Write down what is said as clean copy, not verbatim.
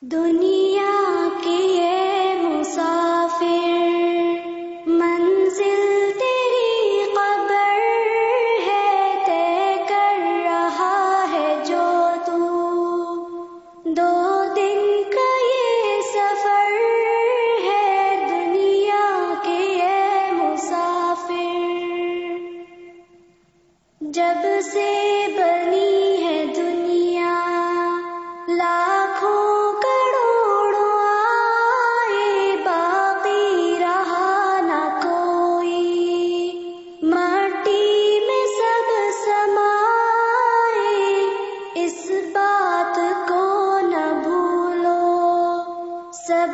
دنیا کے یہ مسافر، منزل تیری قبر ہے، طے کر رہا ہے جو تو، 2 دن کا یہ سفر ہے، دنیا کے یہ مسافر۔ جب سے بنی ہے دنیا، لاکھوں کروڑوں آئے، باقی رہا نہ کوئی، مٹی میں سب سمائے، اس بات کو نہ بھولو، سب